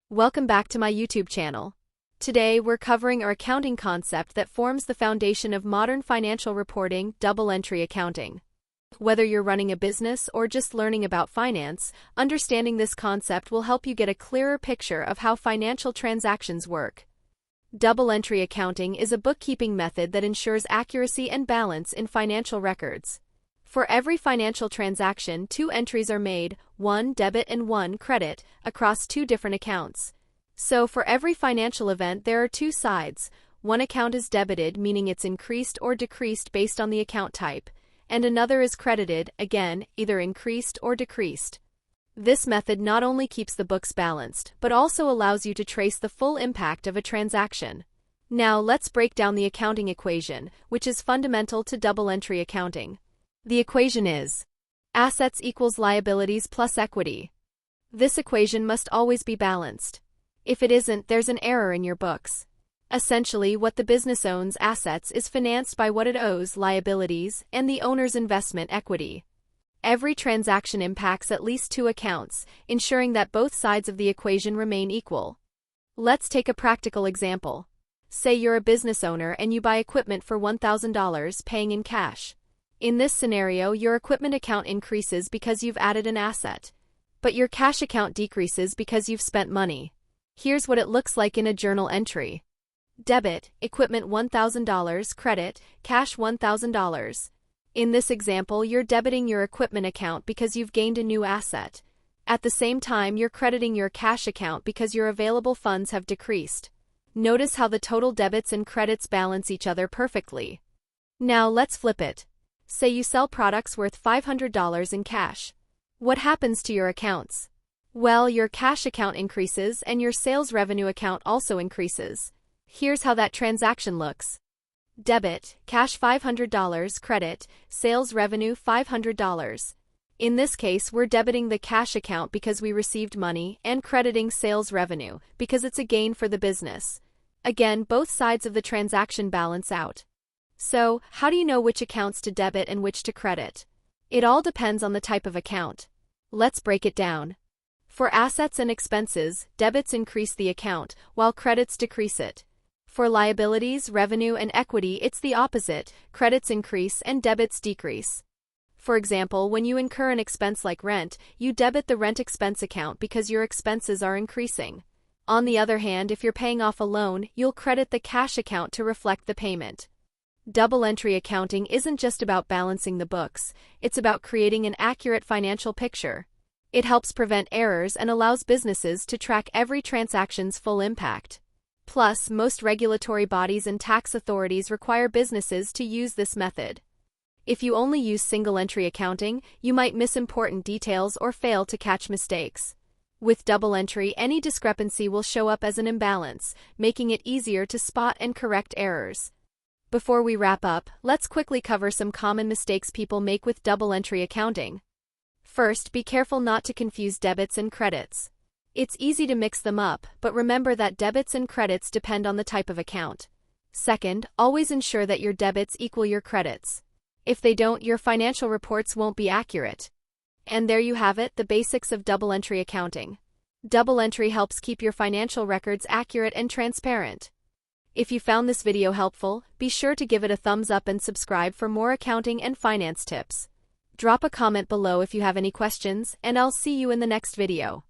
Welcome back to my YouTube channel. Today, we're covering our accounting concept that forms the foundation of modern financial reporting, double entry accounting. Whether you're running a business or just learning about finance, understanding this concept will help you get a clearer picture of how financial transactions work. Double entry accounting is a bookkeeping method that ensures accuracy and balance in financial records. For every financial transaction, two entries are made, one debit and one credit, across two different accounts. So for every financial event, there are two sides. One account is debited, meaning it's increased or decreased based on the account type, and another is credited, again, either increased or decreased. This method not only keeps the books balanced, but also allows you to trace the full impact of a transaction. Now let's break down the accounting equation, which is fundamental to double entry accounting. The equation is assets equals liabilities plus equity. This equation must always be balanced. If it isn't, there's an error in your books. Essentially, what the business owns, assets, is financed by what it owes, liabilities, and the owner's investment, equity. Every transaction impacts at least two accounts, ensuring that both sides of the equation remain equal. Let's take a practical example. Say you're a business owner and you buy equipment for $1,000, paying in cash. In this scenario, your equipment account increases because you've added an asset, but your cash account decreases because you've spent money. Here's what it looks like in a journal entry. Debit, equipment $1,000, credit, cash $1,000. In this example, you're debiting your equipment account because you've gained a new asset. At the same time, you're crediting your cash account because your available funds have decreased. Notice how the total debits and credits balance each other perfectly. Now let's flip it. Say you sell products worth $500 in cash. What happens to your accounts? Well, your cash account increases and your sales revenue account also increases. Here's how that transaction looks. Debit, cash $500, credit, sales revenue $500. In this case, we're debiting the cash account because we received money and crediting sales revenue because it's a gain for the business. Again, both sides of the transaction balance out. So, how do you know which accounts to debit and which to credit? It all depends on the type of account. Let's break it down. For assets and expenses, debits increase the account, while credits decrease it. For liabilities, revenue, and equity, it's the opposite. Credits increase and debits decrease. For example, when you incur an expense like rent, you debit the rent expense account because your expenses are increasing. On the other hand, if you're paying off a loan, you'll credit the cash account to reflect the payment. Double entry accounting isn't just about balancing the books, it's about creating an accurate financial picture. It helps prevent errors and allows businesses to track every transaction's full impact. Plus, most regulatory bodies and tax authorities require businesses to use this method. If you only use single entry accounting, you might miss important details or fail to catch mistakes. With double entry, any discrepancy will show up as an imbalance, making it easier to spot and correct errors. Before we wrap up, let's quickly cover some common mistakes people make with double entry accounting. First, be careful not to confuse debits and credits. It's easy to mix them up, but remember that debits and credits depend on the type of account. Second, always ensure that your debits equal your credits. If they don't, your financial reports won't be accurate. And there you have it, the basics of double entry accounting. Double entry helps keep your financial records accurate and transparent. If you found this video helpful, be sure to give it a thumbs up and subscribe for more accounting and finance tips. Drop a comment below if you have any questions, and I'll see you in the next video.